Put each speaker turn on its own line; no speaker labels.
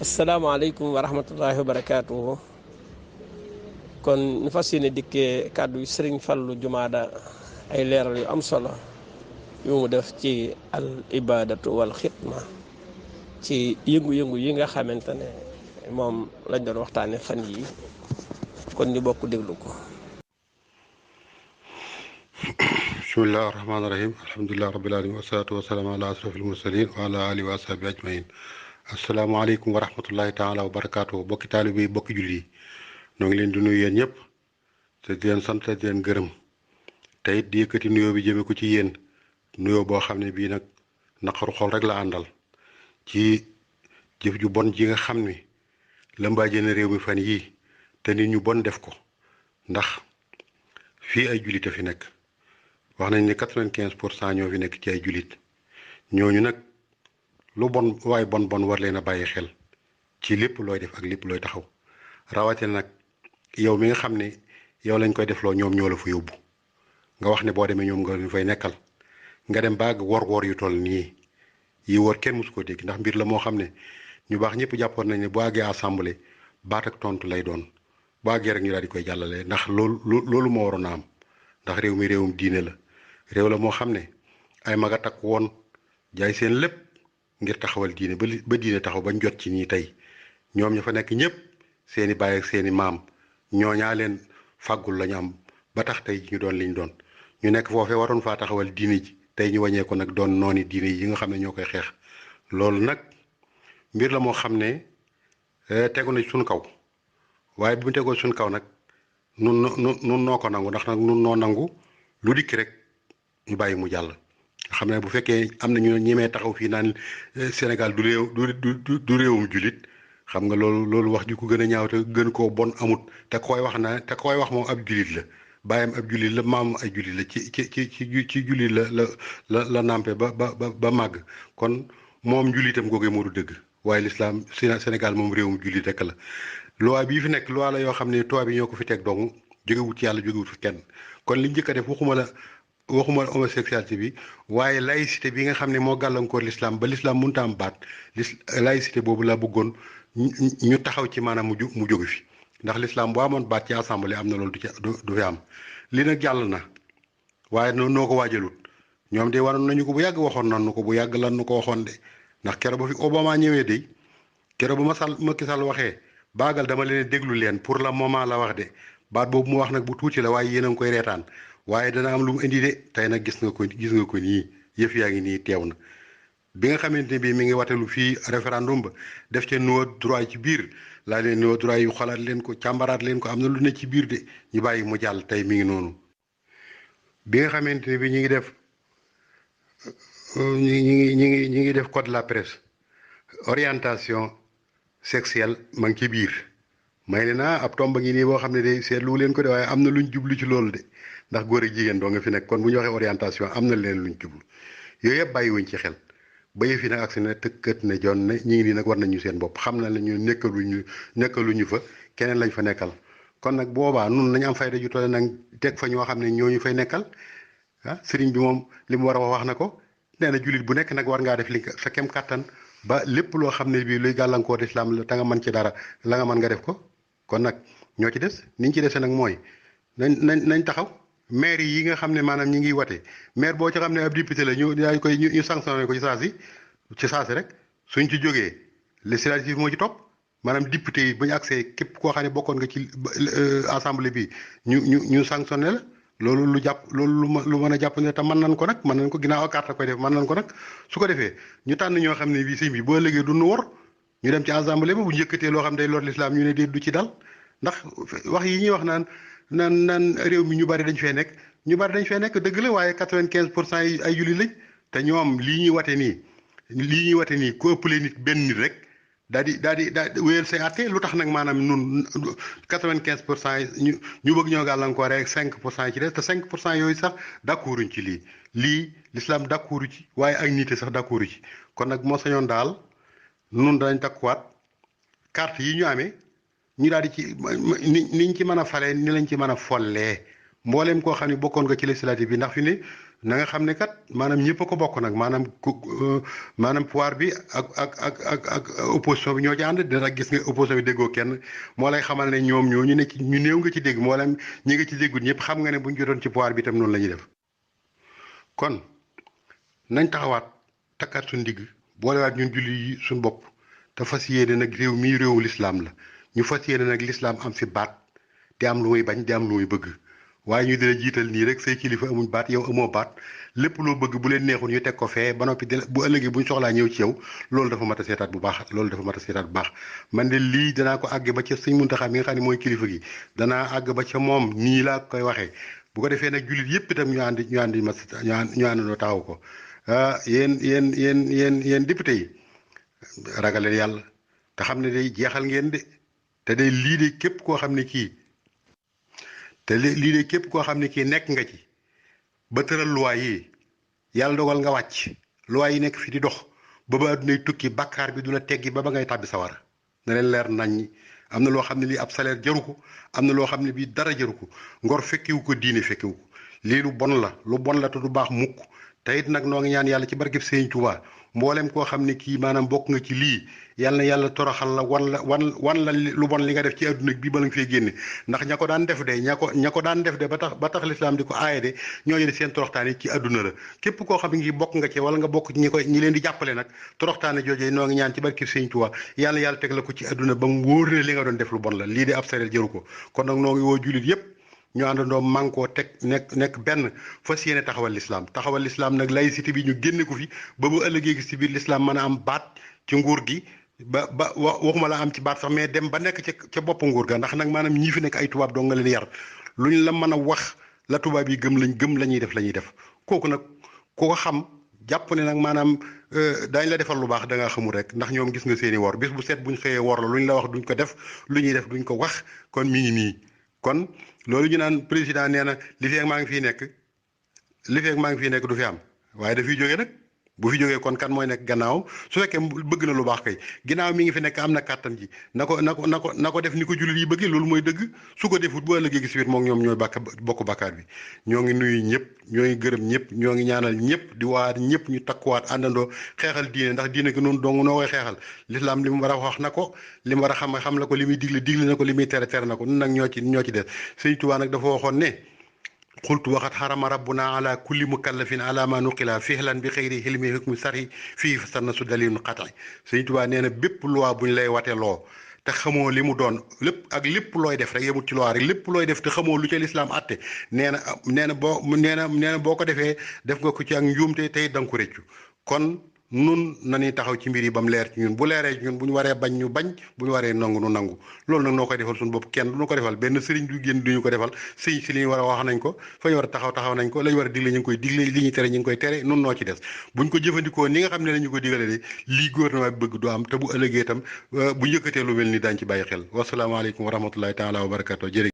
asalaamaaleykum wa rahmatullahi wa barakaatuhu. kon ñu fas yéene dikkee kàddu yu sëriñ Fallu Jumaada ay leeral yu am solo yu mu def ci al ibadatu wal xidma ci yëngu-yëngu yi nga xamante ne moom lañ doon waxtaane fan yi kon ñu bokk déglu ko.
bismillahi rahmaani rahim alhamdulillahi rabbil alamin wasalaatu wasalaamu ala asrafil mursalin wa ala alihi wa ashabi ajmain asalaamaaleykum wa rahmatullahi taala wa barakaatu bokki taalibe yi bokki julli yi ñoo ngi leen di nuyu yéen ñëpp te di leen sant te di leen gërëm te it di yëkkati nuyoo bi jëme ko ci yéen nuyoo boo xam ne bii nag naqaru xol rek la àndal ci jëf ju bon ji nga xam ni lëmbaaje na réew mi fan yii te nit ñu bon def ko ndax fii ay jullit a fi nekk wax nañ ne 95% ñoo fi nekk ci ay jullit ñooñu nag lu bon waaye bon bon war leen a bàyyi xel ci lépp looy def ak lépp looy taxaw rawatina nag yow mi nga xam ne yow lañ koy defloo ñoom ñoo la fa yóbbu nga wax ne boo demee ñoom nga ñu fay nekkal nga dem baag wor yu toll nii yi wor kenn mosu ko dégg ndax mbir la moo xam ne ñu baax ñëpp jàppoon nañ ne bu àggee assemblée baat ak tontu lay doon bu àggee rek ñu daal di koy jàllale ndax loolu moo waroon a am ndax réew mi réewum diine la réew la moo xam ne ay mag a takk woon jaay seen lépp ngir taxawal diine ba diine taxaw bañ jot ci nii tey ñoom ña fa nekk ñëpp seeni baay ak seeni maam ñooñaa leen fàggul lañu am ba tax tey ñu doon liñ doon ñu nekk foofee waroon faa taxawal diine ji tey ñu wàññee ko nag doon nooni diine yi nga xam ne ñoo koy xeex loolu nag mbir la moo xam ne tegu na suñ kaw waaye bu mu tegoo suñ kaw nag nun noo ko nangu ndax nag nun noo nangu lu dikk rek ñu bàyyi mu jàll xam ne bu fekkee am na ñu ñemee taxaw fii naan Sénégal du réew du réewum jullit xam nga loolu wax ju ko gën a ñaaw te gën koo bon amut te koy wax moom ab jullit la bàyyam ab jullit la maam ay jullit la ci jullit la nàmpe ba màgg kon moom jullitam googee moo du dëgg waaye lislaam Sénégal moom réewum jullit rekk la loi bii fi nekk loi la yoo xam ne tubaab bi ñoo ko fi teg dong jógewut ci yàlla jógewut fi kenn kon li njëkk a def waxuma homosexualité bi waaye laïcité bi nga xam ne moo gàllankoor l'islam ba l'islam mënut a am baat laïcité boobu la bëggoon ñu taxaw ci maanaam mu jóge fi ndax l'islam boo amoon baat ci assemblée am na loolu du fi am li nag jàll na waaye noo ko waajalut ñoom de waroon nañu ko bu yàgg waxoon nañu ko bu yàgg lan nu ko waxoon de ndax keroog ba fi Obama ñëwee de keroog ba Macky Sall waxee baagal dama leen déglu leen pour le moment la wax de baat boobu mu wax nag bu tuuti la waaye yéen a ngi koy reetaan waaye dana am lu mu indi de tey nag gis nga ko nii yëf yaa ngi nii teew na bi nga xamante ne bii mi ngi watelu fii référendum ba def ca nouveau droit ci biir laa leen nouveau droit yu xalaat leen ko càmbaraat leen ko am na lu ne ci biir de ñu bàyyi mu jàll tey mi ngi noonu bi nga xamante ne bii ñu ngi def ñi ngi def code de la presse orientation sexuelle ma ngi ci biir may leen ab tomba ngi nii boo xam ne de seetlu leen ko de waaye am na luñ jublu ci loolu de ndax góor ak jigéen doo nga fi nekk kon bu ñu waxee orientation am na leen luñ jublu yooyu yëpp bàyyiwuñ ci xel ba yëf yi nag agsi na tëkkat ne jon ne ñi ngi nii nag war nañu seen bopp xam na ne ñu nekkaluñu fa keneen lañ fa nekkal kon nag boobaa nun nañu am fayda ju toll nag teg fa ñoo xam ne ñooñu fay nekkal sëriñ bi moom li mu war a wax na ko nee na jullit bu nekk nag war ngaa def li sa kem kàttan ba lépp loo xam ne bii luy gàllankoor islam la te nga mën ci dara la nga mën nga def ko kon nag ñoo ci des niñ ci dese nag mooy nañ taxaw maire yi nga xam ne maanaam ñi ngi wate maire boo ci xam ne ab député la ñu sanctionné ko ci saasi rek suñ ci jógee législative moo ci topp maanaam député yi bu ñu accès képp koo xam ne bokkoon nga ci assemblée bi ñu sanctionné la loolu lu mën a jàpp ne te mën nañ ko nag mën nañ ko ginnaaw carte koy def mën nañ ko nag su ko defee ñu tànn ñoo xam ne bii sëñ bi boo léegi du nu wor ñu dem ci assemblée ba bu njëkkatee loo xam ne day lor l'islam ñu ne déet du ci dal ndax wax yi ñuy wax naan réew mi ñu bari dañ fee nekk dëgg la waaye 95% yi ay jullit lañ te ñoom lii ñuy wate nii ku ëppale nit benn nit rek daal di wéyal say àtte lu tax nag maanaam nun 95% yi ñu bëgg ñoo gàllankoor rek 5% yi ci des te 5% yooyu sax d'accorduñ ci lii l'islam d'accordu ci waaye ak nité sax d'accordu ci kon nag moo sañoon daal nun danañ takkuwaat carte yi ñu amee ñu daal di ci niñ ci mën a falee ni lañ ci mën a follee mbooleem koo xam ne bokkoon nga ci législative bi ndax fi ne na nga xam ne kat maanaam ñëpp a ko bokk nag maanaam pouvoir bi ak opposition bi ñoo ci ànd dara gis nga opposition bi déggoo kenn moo lay xamal ne ñoom ñoo ñu ne ci ñu néew nga ci dégg moo leen ñi nga ci déggul ñëpp xam nga ne buñ jotoon ci pouvoir bi itam noonu la ñuy def kon nañ taxawaat takkaat suñ ndigg boolewaat ñun julli yi suñ bopp te fas yéene nag réew mii réewu lislaam la ñu fas yéene nag lislaam am fi baat di am lu muy bañ di am lu muy bëgg waaye ñu dina jiital nii rek say kilifa amuñ baat yow amoo baat lépp loo bëgg bu leen neexul ñu teg ko fee ba noppi bu ëllëgee buñ soxlaa ñëw ci yow loolu dafa mat a seetaat bu baax loolu dafa mat a seetaat bu baax man de lii danaa ko àgg ba ca sëñ Muntaxa mi nga xam ne mooy kilifa gi danaa àgg ba ca moom nii laa koy waxee bu ko defee nag jullit yépp itam ñu àndandoo taxaw ko yéen député yi ragaleen yàlla te xam ne day jeexal ngeen de te day lii de képp koo xam ne kii nekk nga ci ba tëral luwaay yi yàlla dogal nga wàcc luwaay yi nekk fi di dox ba addunay tukki bàkkaar bi du la teggi ba ngay tàbbi sawara na leen leer nañ am na loo xam ne lii ab salaire jaru ko am na loo xam ne bii dara jaru ko ngor fekkiwu ko diine fekkiwu ko lii lu bon la te du baax mukk te it nag noo ngi ñaan yàlla ci barkeb Sëriñ Tuubaa mboolem koo xam ne kii maanaam bokk nga ci lii yàlla na yàlla toroxal la wan la lu bon li nga def ci adduna bi bala nga fee génne ndax ña ko daan def de ba tax lislaam di ko aaye de ñooñu de seen toroxtaane ci adduna la képp koo xam ne ngi bokk nga ci wala nga bokk ñi leen di jàppale nag toroxtaane jooje noo ngi ñaan ci barkeb Sëriñ Tuubaa yàlla teg la ko ci adduna ba mu wóor ne li nga doon def lu bon la lii de ab sareel jëru ko kon nag noo ngi woo jullit yépp ñu àndandoo mànkoo teg nekk benn fas yéene taxawal lislaam nag laïcité bi ñu génne ko fi ba bu ëllëgee gi ci biir lislaam mën a am baat ci nguur gi ba waxuma la am ci baat sax mais dem ba nekk ca bopp nguur ga ndax nag maanaam ñii fi nekk ay tubaab doo nga leen yar luñ la mën a wax la tubaab yi gëm la ñuy def kooku nag ku ko xam jàpp ne nag maanaam daañ la defal lu baax da ngaa xamul rek ndax ñoom gis nga seeni wor bis bu set buñ xëyee wor la luñ la wax duñ ko def lu ñuy def duñ ko wax kon mi ngi nii kon loolu ñu naan président nee na li feeg maa ngi fiy nekk du fi am waaye dafiy jógee nag bu fi jógee kon kan mooy nekk gannaaw su fekkee bëgg na lu baax kay ginnaaw mi ngi fi nekk am na kàttan ji na ko def ni ko jullit yi bëggee loolu mooy dëgg su ko defut bu ëllëgee gis biir moom ñoom ñooy bokk bàkkaar bi ñoo ngi nuyu ñëpp ñoo ngi gërëm ñëpp ñoo ngi ñaanal ñëpp di waat ñëpp ñu takkuwaat àndandoo xeexal diine ndax diine gi noonu dong noo koy xeexal lislaam li mu war a wax na ko li mu war a xam la ko li muy digle na ko li muy tere na ko nun nag ñoo ci des Sëñ Tuubaa nag dafa waxoon ne xultu waxat xarama rabbuna ala kulli mukallafin ala ma nuqila fihlan bi xëyri xilmi hukmi sarhi fii sanna su dalilun xat'i Sëñ Tuubaa nee na bépp loi buñ lay wate loo te xamoo li mu doon lépp looy def rek yemut ci loi rek lépp looy def te xamoo lu ca lislaam àtte nee na boo ko defee def nga ko ci ak njuumte tey da nga ko rëccu kon nun nañuy taxaw ci mbir yi ba mu leer ci ñun bu leeree ci ñun bu ñu waree bañ ñu bañ bu ñu waree nangu nu nangu loolu nag noo koy defal suñu bopp kenn du ñu ko defal benn sëriñ du génn duñu ko defal sëriñ si li ñu war a wax nañ ko fa ñu war a taxaw nañ ko la ñu war a digle ñu ngi koy digle li ñuy tere ñu ngi koy tere nun noo ci des buñ ko jëfandikoo ni nga xam ne la ñu ko digale de lii gouvernement bi bëgg du am te bu ëllëgee itam bu njëkkatee lu mel ni daañ ci bàyyi xel wasalaamaaleykum wa rahmatullahi taala wa barakatu jërë